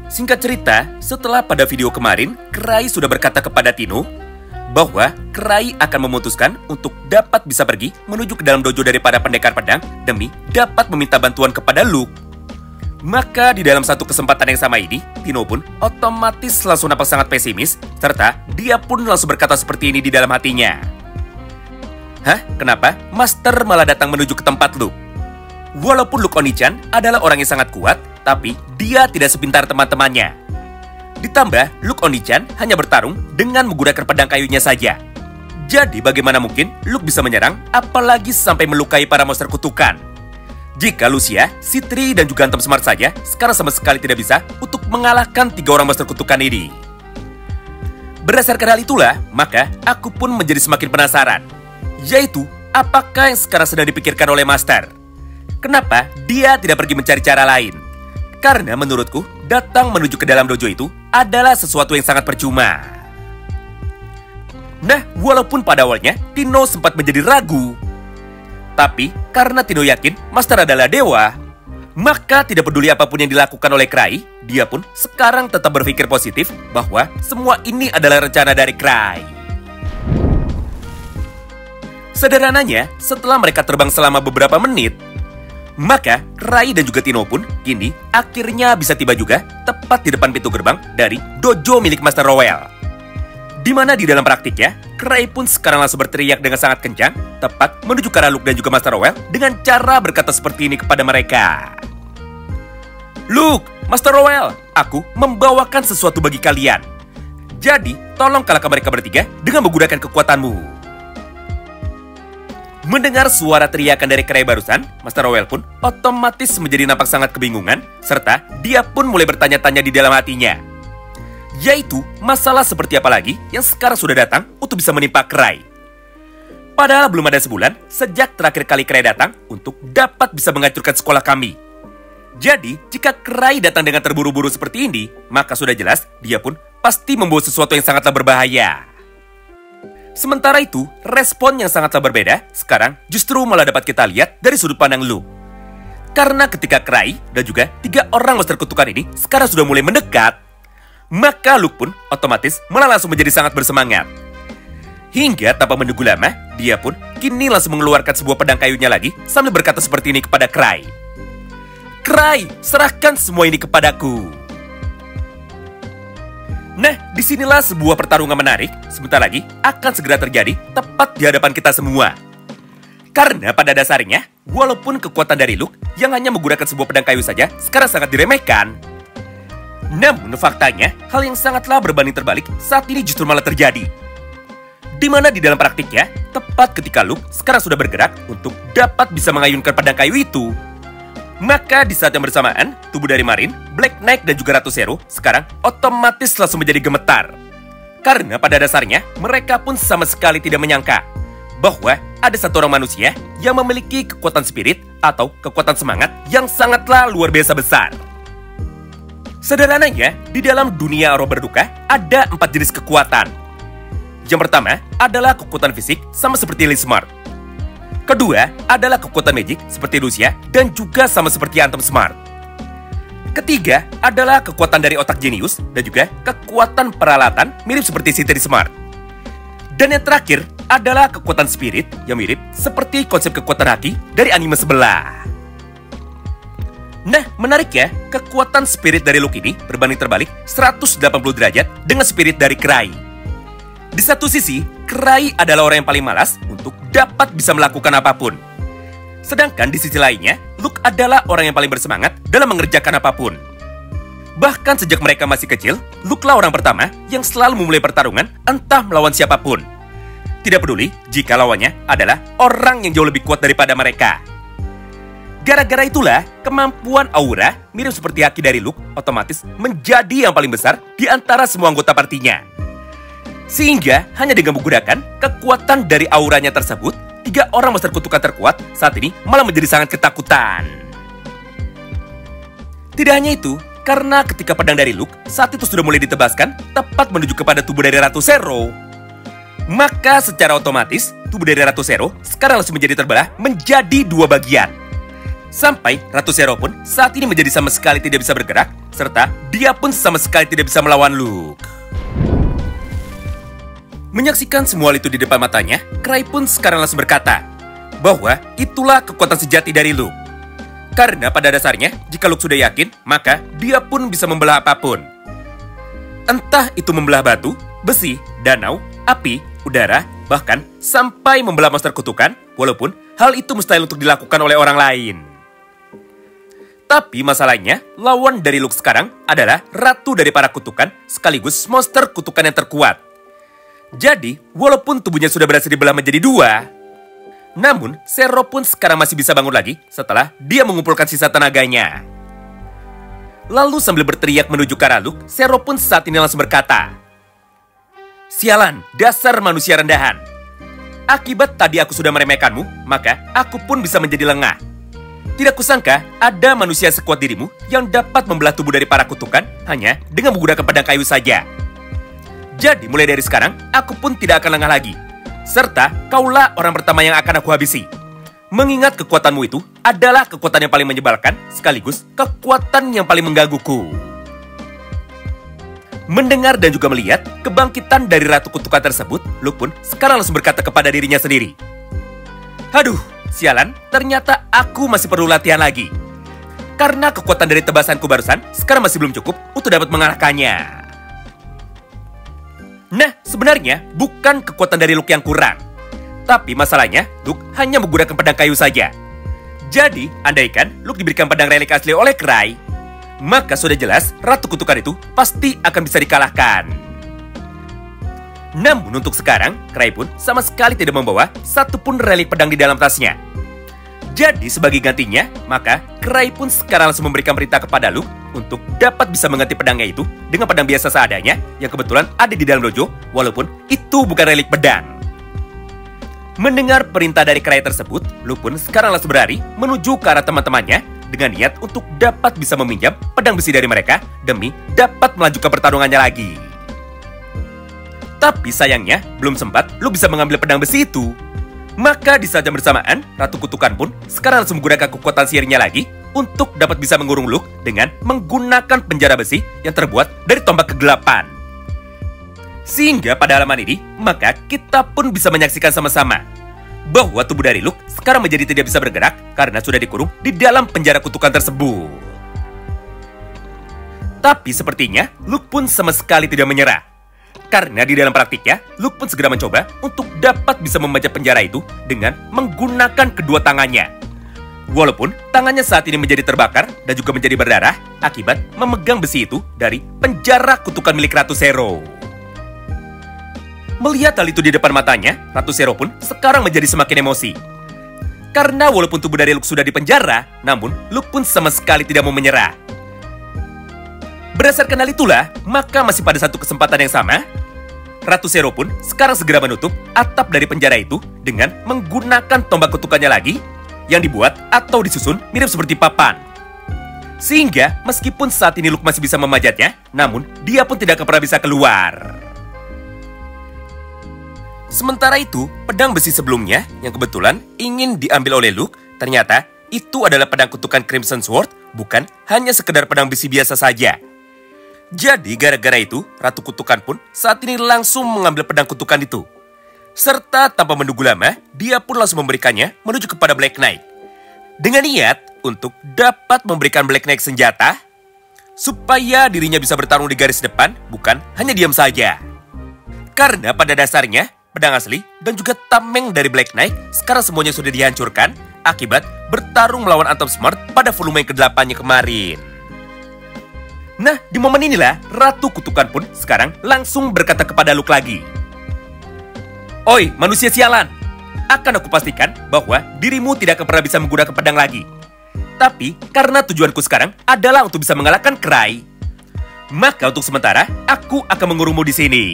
Singkat cerita, setelah pada video kemarin, Krai sudah berkata kepada Tino bahwa Krai akan memutuskan untuk dapat bisa pergi menuju ke dalam dojo daripada pendekar pedang demi dapat meminta bantuan kepada Luke. Maka di dalam satu kesempatan yang sama ini, Tino pun otomatis langsung nampak sangat pesimis, serta dia pun langsung berkata seperti ini di dalam hatinya. Hah? Kenapa Master malah datang menuju ke tempat Luke? Walaupun Luke Oni-chan adalah orang yang sangat kuat, tapi dia tidak sepintar teman-temannya. Ditambah, Luke Oni-chan hanya bertarung dengan menggunakan pedang kayunya saja. Jadi bagaimana mungkin Luke bisa menyerang, apalagi sampai melukai para monster kutukan? Jika Lucia, Citri, dan juga Antem Smart saja sekarang sama sekali tidak bisa untuk mengalahkan 3 orang monster kutukan ini. Berdasarkan hal itulah, maka aku pun menjadi semakin penasaran. Yaitu, apakah yang sekarang sedang dipikirkan oleh Master? Kenapa dia tidak pergi mencari cara lain? Karena menurutku, datang menuju ke dalam dojo itu adalah sesuatu yang sangat percuma. Nah, walaupun pada awalnya Tino sempat menjadi ragu, tapi karena Tino yakin Master adalah dewa, maka tidak peduli apapun yang dilakukan oleh Krai, dia pun sekarang tetap berpikir positif bahwa semua ini adalah rencana dari Krai. Sederhananya, setelah mereka terbang selama beberapa menit, maka Krai dan juga Tino pun kini akhirnya bisa tiba juga tepat di depan pintu gerbang dari dojo milik Master Roel. Dimana di dalam praktiknya, Krai pun sekarang langsung berteriak dengan sangat kencang, tepat menuju ke arah Luke dan juga Master Roel dengan cara berkata seperti ini kepada mereka. Luke, Master Roel, aku membawakan sesuatu bagi kalian. Jadi, tolong kalahkan mereka bertiga dengan menggunakan kekuatanmu. Mendengar suara teriakan dari Krai barusan, Master Roel pun otomatis menjadi nampak sangat kebingungan, serta dia pun mulai bertanya-tanya di dalam hatinya. Yaitu, masalah seperti apa lagi yang sekarang sudah datang untuk bisa menimpa Krai. Padahal belum ada sebulan sejak terakhir kali Krai datang untuk dapat bisa menghancurkan sekolah kami. Jadi, jika Krai datang dengan terburu-buru seperti ini, maka sudah jelas dia pun pasti membawa sesuatu yang sangatlah berbahaya. Sementara itu, respon yang sangatlah berbeda sekarang justru malah dapat kita lihat dari sudut pandang Luke. Karena ketika Krai dan juga 3 orang monster kutukan ini sekarang sudah mulai mendekat, maka Luke pun otomatis malah langsung menjadi sangat bersemangat. Hingga tanpa menunggu lama, dia pun kini langsung mengeluarkan sebuah pedang kayunya lagi sambil berkata seperti ini kepada Krai. Krai, serahkan semua ini kepadaku. Nah, disinilah sebuah pertarungan menarik sebentar lagi akan segera terjadi tepat di hadapan kita semua. Karena pada dasarnya, walaupun kekuatan dari Luke yang hanya menggunakan sebuah pedang kayu saja sekarang sangat diremehkan, namun faktanya hal yang sangatlah berbanding terbalik saat ini justru malah terjadi. Dimana di dalam praktiknya, tepat ketika Luke sekarang sudah bergerak untuk dapat bisa mengayunkan pedang kayu itu, maka di saat yang bersamaan, tubuh dari Marin, Black Knight dan juga Ratu Zero sekarang otomatis langsung menjadi gemetar. Karena pada dasarnya, mereka pun sama sekali tidak menyangka bahwa ada satu orang manusia yang memiliki kekuatan spirit atau kekuatan semangat yang sangatlah luar biasa besar. Sederhananya, di dalam dunia roh berduka ada 4 jenis kekuatan. Yang pertama adalah kekuatan fisik sama seperti Lee Smart. Kedua adalah kekuatan magic seperti Lucia dan juga sama seperti Antem Smart. Ketiga adalah kekuatan dari otak jenius dan juga kekuatan peralatan mirip seperti Citri Smart. Dan yang terakhir adalah kekuatan spirit yang mirip seperti konsep kekuatan haki dari anime sebelah. Nah, menarik ya, kekuatan spirit dari Luke ini berbanding terbalik 180 derajat dengan spirit dari Krai. Di satu sisi, Krai adalah orang yang paling malas untuk dapat bisa melakukan apapun. Sedangkan di sisi lainnya, Luke adalah orang yang paling bersemangat dalam mengerjakan apapun. Bahkan sejak mereka masih kecil, Luke lah orang pertama yang selalu memulai pertarungan entah melawan siapapun. Tidak peduli jika lawannya adalah orang yang jauh lebih kuat daripada mereka. Gara-gara itulah, kemampuan aura mirip seperti haki dari Luke otomatis menjadi yang paling besar di antara semua anggota partinya. Sehingga hanya dengan menggunakan kekuatan dari auranya tersebut, 3 orang monster kutukan terkuat saat ini malah menjadi sangat ketakutan. Tidak hanya itu, karena ketika pedang dari Luke saat itu sudah mulai ditebaskan tepat menuju kepada tubuh dari Ratu Zero, maka secara otomatis tubuh dari Ratu Zero sekarang langsung menjadi terbelah menjadi 2 bagian. Sampai Ratu Zero pun saat ini menjadi sama sekali tidak bisa bergerak, serta dia pun sama sekali tidak bisa melawan Luke. Menyaksikan semua itu di depan matanya, Cry pun sekarang langsung berkata bahwa itulah kekuatan sejati dari Luke. Karena pada dasarnya, jika Luke sudah yakin, maka dia pun bisa membelah apapun. Entah itu membelah batu, besi, danau, api, udara, bahkan sampai membelah monster kutukan, walaupun hal itu mustahil untuk dilakukan oleh orang lain. Tapi masalahnya, lawan dari Luke sekarang adalah ratu dari para kutukan, sekaligus monster kutukan yang terkuat. Jadi, walaupun tubuhnya sudah berhasil dibelah menjadi dua, namun Zero pun sekarang masih bisa bangun lagi setelah dia mengumpulkan sisa tenaganya. Lalu sambil berteriak menuju ke arah Luke, Zero pun saat ini langsung berkata, "Sialan, dasar manusia rendahan. Akibat tadi aku sudah meremehkanmu, maka aku pun bisa menjadi lengah. Tidak kusangka ada manusia sekuat dirimu yang dapat membelah tubuh dari para kutukan hanya dengan menggunakan pedang kayu saja. Jadi mulai dari sekarang, aku pun tidak akan lengah lagi. Serta kaulah orang pertama yang akan aku habisi. Mengingat kekuatanmu itu adalah kekuatan yang paling menyebalkan, sekaligus kekuatan yang paling menggangguku." Mendengar dan juga melihat kebangkitan dari Ratu Kutukan tersebut, Luke pun sekarang langsung berkata kepada dirinya sendiri, "Aduh, sialan, ternyata aku masih perlu latihan lagi. Karena kekuatan dari tebasanku barusan sekarang masih belum cukup untuk dapat mengalahkannya." Nah, sebenarnya bukan kekuatan dari Luke yang kurang. Tapi masalahnya, Luke hanya menggunakan pedang kayu saja. Jadi, andaikan Luke diberikan pedang relik asli oleh Cry, maka sudah jelas Ratu Kutukan itu pasti akan bisa dikalahkan. Namun untuk sekarang, Cry pun sama sekali tidak membawa satupun relik pedang di dalam tasnya. Jadi sebagai gantinya, maka Cry pun sekarang langsung memberikan perintah kepada Luke untuk dapat bisa mengganti pedangnya itu dengan pedang biasa seadanya yang kebetulan ada di dalam dojo, walaupun itu bukan relik pedang. Mendengar perintah dari Cry tersebut, Luke pun sekarang langsung berlari menuju ke arah teman-temannya dengan niat untuk dapat bisa meminjam pedang besi dari mereka demi dapat melanjutkan pertarungannya lagi. Tapi sayangnya, belum sempat Luke bisa mengambil pedang besi itu. Maka di saat yang bersamaan, Ratu Kutukan pun sekarang langsung menggunakan kekuatan sihirnya lagi untuk dapat bisa mengurung Luke dengan menggunakan penjara besi yang terbuat dari tombak kegelapan. Sehingga pada halaman ini, maka kita pun bisa menyaksikan sama-sama bahwa tubuh dari Luke sekarang menjadi tidak bisa bergerak karena sudah dikurung di dalam penjara kutukan tersebut. Tapi sepertinya Luke pun sama sekali tidak menyerah. Karena di dalam praktiknya, Luke pun segera mencoba untuk dapat bisa membaca penjara itu dengan menggunakan kedua tangannya. Walaupun tangannya saat ini menjadi terbakar dan juga menjadi berdarah akibat memegang besi itu dari penjara kutukan milik Ratu Zero. Melihat hal itu di depan matanya, Ratu Zero pun sekarang menjadi semakin emosi. Karena walaupun tubuh dari Luke sudah dipenjara, namun Luke pun sama sekali tidak mau menyerah. Berdasarkan hal itulah, maka masih pada satu kesempatan yang sama, Ratu Zero pun sekarang segera menutup atap dari penjara itu dengan menggunakan tombak kutukannya lagi yang dibuat atau disusun mirip seperti papan. Sehingga meskipun saat ini Luke masih bisa memanjatnya, namun dia pun tidak akan pernah bisa keluar. Sementara itu, pedang besi sebelumnya yang kebetulan ingin diambil oleh Luke, ternyata itu adalah pedang kutukan Crimson Sword, bukan hanya sekedar pedang besi biasa saja. Jadi gara-gara itu, Ratu Kutukan pun saat ini langsung mengambil pedang kutukan itu. Serta tanpa menunggu lama, dia pun langsung memberikannya menuju kepada Black Knight. Dengan niat untuk dapat memberikan Black Knight senjata, supaya dirinya bisa bertarung di garis depan, bukan hanya diam saja. Karena pada dasarnya, pedang asli dan juga tameng dari Black Knight sekarang semuanya sudah dihancurkan akibat bertarung melawan Atom Smart pada volume yang ke-8-nya kemarin. Nah, di momen inilah Ratu Kutukan pun sekarang langsung berkata kepada Luke lagi, "Oi, manusia sialan, akan aku pastikan bahwa dirimu tidak akan pernah bisa menggunakan pedang lagi. Tapi karena tujuanku sekarang adalah untuk bisa mengalahkan Cry, maka untuk sementara aku akan mengurungmu di sini."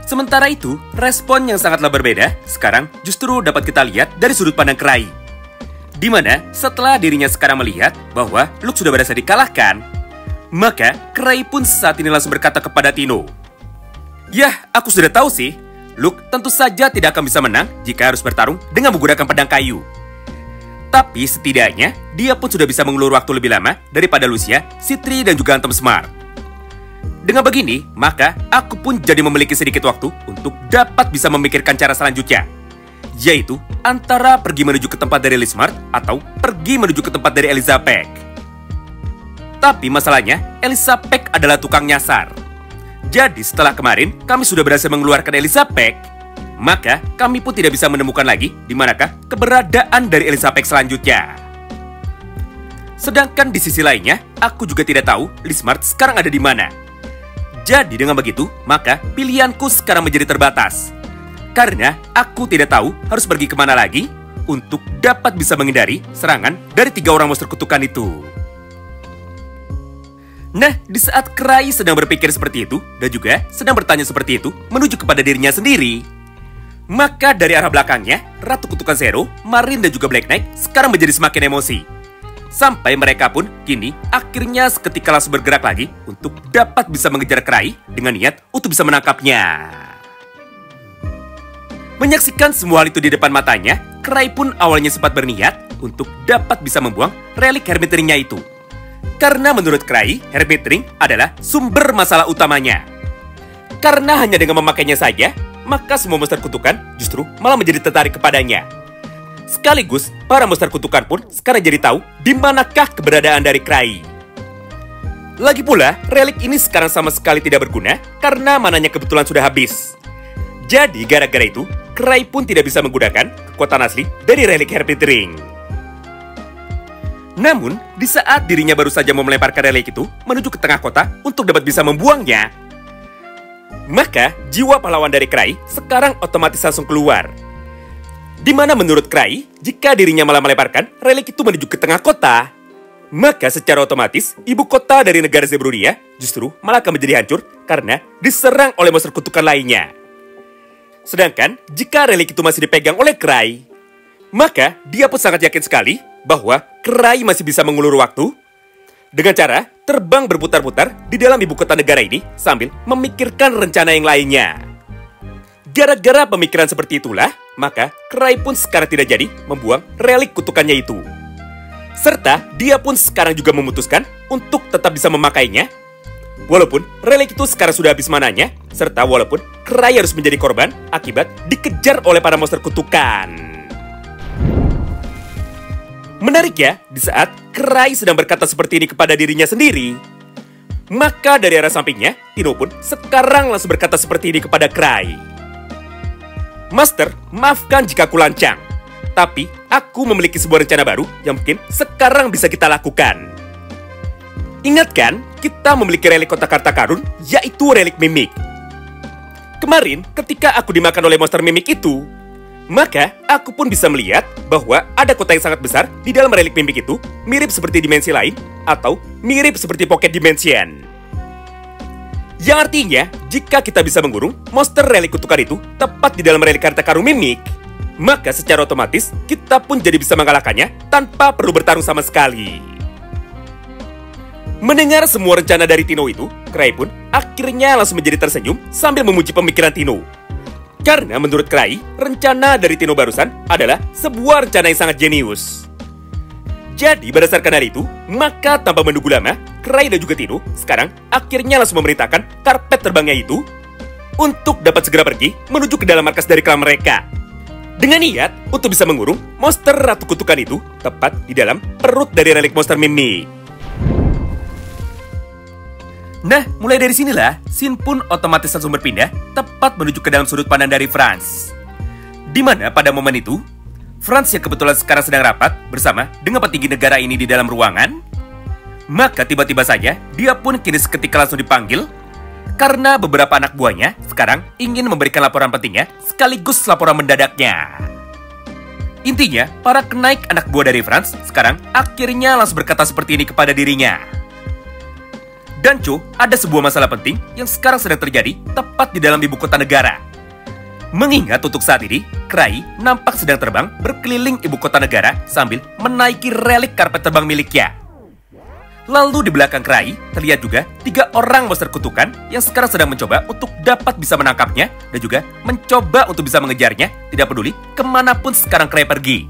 Sementara itu, respon yang sangatlah berbeda sekarang justru dapat kita lihat dari sudut pandang Cry. Di mana setelah dirinya sekarang melihat bahwa Luke sudah berhasil dikalahkan, maka Cry pun saat ini langsung berkata kepada Tino, "Yah, aku sudah tahu sih, Luke tentu saja tidak akan bisa menang jika harus bertarung dengan menggunakan pedang kayu. Tapi setidaknya, dia pun sudah bisa mengulur waktu lebih lama daripada Lucia, Citri, dan juga Anthem Smart. Dengan begini, maka aku pun jadi memiliki sedikit waktu untuk dapat bisa memikirkan cara selanjutnya, yaitu antara pergi menuju ke tempat dari Elismart atau pergi menuju ke tempat dari Elizabeth. Tapi masalahnya, Elizabeth adalah tukang nyasar. Jadi setelah kemarin kami sudah berhasil mengeluarkan Elizabeth, maka kami pun tidak bisa menemukan lagi di manakah keberadaan dari Elizabeth selanjutnya. Sedangkan di sisi lainnya, aku juga tidak tahu Elismart sekarang ada di mana. Jadi dengan begitu, maka pilihanku sekarang menjadi terbatas. Karena aku tidak tahu harus pergi kemana lagi untuk dapat bisa menghindari serangan dari 3 orang monster kutukan itu. Nah, di saat Cry sedang berpikir seperti itu dan juga sedang bertanya seperti itu menuju kepada dirinya sendiri, maka dari arah belakangnya, Ratu Kutukan Zero, Marine dan juga Black Knight sekarang menjadi semakin emosi. Sampai mereka pun kini akhirnya seketika langsung bergerak lagi untuk dapat bisa mengejar Cry dengan niat untuk bisa menangkapnya. Menyaksikan semua hal itu di depan matanya, Cry pun awalnya sempat berniat untuk dapat bisa membuang relik Hermit Ring-nya itu. Karena menurut Cry, Hermit Ring adalah sumber masalah utamanya. Karena hanya dengan memakainya saja, maka semua monster kutukan justru malah menjadi tertarik kepadanya. Sekaligus, para monster kutukan pun sekarang jadi tahu di manakah keberadaan dari Cry. Lagi pula, relik ini sekarang sama sekali tidak berguna karena mananya kebetulan sudah habis. Jadi gara-gara itu, Cry pun tidak bisa menggunakan kekuatan asli dari relik Hermit Ring. Namun, di saat dirinya baru saja mau melemparkan relik itu menuju ke tengah kota untuk dapat bisa membuangnya, maka jiwa pahlawan dari Cry sekarang otomatis langsung keluar. Di mana menurut Cry, jika dirinya malah melemparkan relik itu menuju ke tengah kota, maka secara otomatis ibu kota dari negara Zebrunia justru malah akan menjadi hancur karena diserang oleh monster kutukan lainnya. Sedangkan jika relik itu masih dipegang oleh Cry, maka dia pun sangat yakin sekali bahwa Cry masih bisa mengulur waktu dengan cara terbang berputar-putar di dalam ibu kota negara ini sambil memikirkan rencana yang lainnya. Gara-gara pemikiran seperti itulah, maka Cry pun sekarang tidak jadi membuang relik kutukannya itu. Serta dia pun sekarang juga memutuskan untuk tetap bisa memakainya, walaupun relik itu sekarang sudah habis mananya, serta walaupun Cry harus menjadi korban akibat dikejar oleh para monster kutukan. Menarik ya, di saat Cry sedang berkata seperti ini kepada dirinya sendiri, maka dari arah sampingnya, Tino pun sekarang langsung berkata seperti ini kepada Cry. Master, maafkan jika aku lancang, tapi aku memiliki sebuah rencana baru yang mungkin sekarang bisa kita lakukan. Ingat kan, kita memiliki relik kotak harta karun, yaitu relik mimik. Kemarin, ketika aku dimakan oleh monster mimik itu, maka aku pun bisa melihat bahwa ada kota yang sangat besar di dalam relik mimik itu, mirip seperti dimensi lain atau mirip seperti Pocket Dimension. Yang artinya, jika kita bisa mengurung monster relik kutukan itu tepat di dalam relik harta karun mimik, maka secara otomatis kita pun jadi bisa mengalahkannya tanpa perlu bertarung sama sekali. Mendengar semua rencana dari Tino itu, Cry pun akhirnya langsung menjadi tersenyum sambil memuji pemikiran Tino. Karena menurut Cry, rencana dari Tino barusan adalah sebuah rencana yang sangat jenius. Jadi berdasarkan hal itu, maka tanpa menunggu lama, Cry dan juga Tino sekarang akhirnya langsung memerintahkan karpet terbangnya itu untuk dapat segera pergi menuju ke dalam markas dari klan mereka. Dengan niat untuk bisa mengurung monster Ratu Kutukan itu tepat di dalam perut dari relik monster mimik. Nah, mulai dari sinilah, scene pun otomatis langsung berpindah tepat menuju ke dalam sudut pandang dari Franz. Di mana pada momen itu, Franz yang kebetulan sekarang sedang rapat bersama dengan petinggi negara ini di dalam ruangan, maka tiba-tiba saja dia pun kini seketika langsung dipanggil karena beberapa anak buahnya sekarang ingin memberikan laporan pentingnya sekaligus laporan mendadaknya. Intinya, para kenaik anak buah dari Franz sekarang akhirnya langsung berkata seperti ini kepada dirinya. Danco, ada sebuah masalah penting yang sekarang sedang terjadi tepat di dalam ibu kota negara. Mengingat untuk saat ini, Cry nampak sedang terbang berkeliling ibu kota negara sambil menaiki relik karpet terbang miliknya. Lalu di belakang Cry, terlihat juga 3 orang monster kutukan yang sekarang sedang mencoba untuk dapat bisa menangkapnya dan juga mencoba untuk bisa mengejarnya, tidak peduli kemanapun sekarang Cry pergi.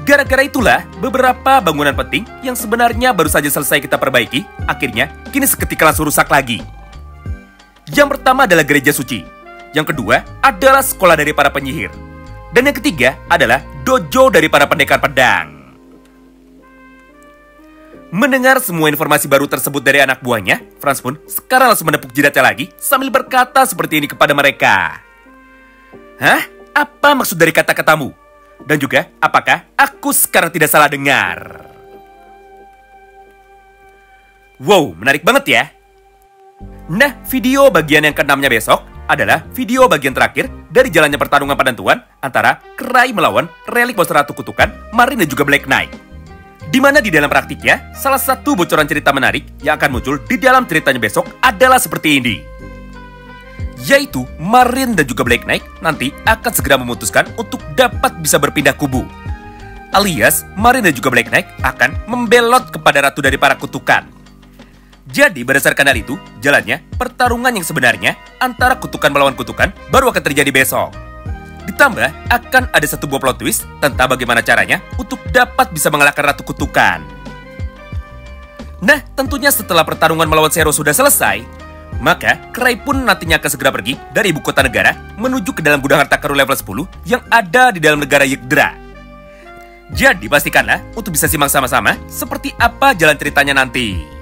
Gara-gara itulah, beberapa bangunan penting yang sebenarnya baru saja selesai kita perbaiki, akhirnya kini seketika langsung rusak lagi. Yang pertama adalah gereja suci. Yang kedua adalah sekolah dari para penyihir. Dan yang ketiga adalah dojo dari para pendekar pedang. Mendengar semua informasi baru tersebut dari anak buahnya, Franz pun sekarang langsung menepuk jidatnya lagi sambil berkata seperti ini kepada mereka. Hah? Apa maksud dari kata-katamu? Dan juga, apakah aku sekarang tidak salah dengar? Wow, menarik banget ya. Nah, video bagian yang ke-6-nya besok adalah video bagian terakhir dari jalannya pertarungan penentuan antara Krai melawan relik monster Ratu Kutukan, Marine dan juga Black Knight. Di mana di dalam praktiknya, salah satu bocoran cerita menarik yang akan muncul di dalam ceritanya besok adalah seperti ini. Yaitu Marine dan juga Black Knight nanti akan segera memutuskan untuk dapat bisa berpindah kubu. Alias, Marine dan juga Black Knight akan membelot kepada ratu dari para kutukan. Jadi berdasarkan hal itu, jalannya pertarungan yang sebenarnya antara kutukan melawan kutukan baru akan terjadi besok. Ditambah, akan ada satu buah plot twist tentang bagaimana caranya untuk dapat bisa mengalahkan ratu kutukan. Nah, tentunya setelah pertarungan melawan Zero sudah selesai, maka Krai pun nantinya akan segera pergi dari ibu kota negara menuju ke dalam gudang harta karun level 10 yang ada di dalam negara Yggdra. Jadi pastikanlah untuk bisa simak sama-sama seperti apa jalan ceritanya nanti.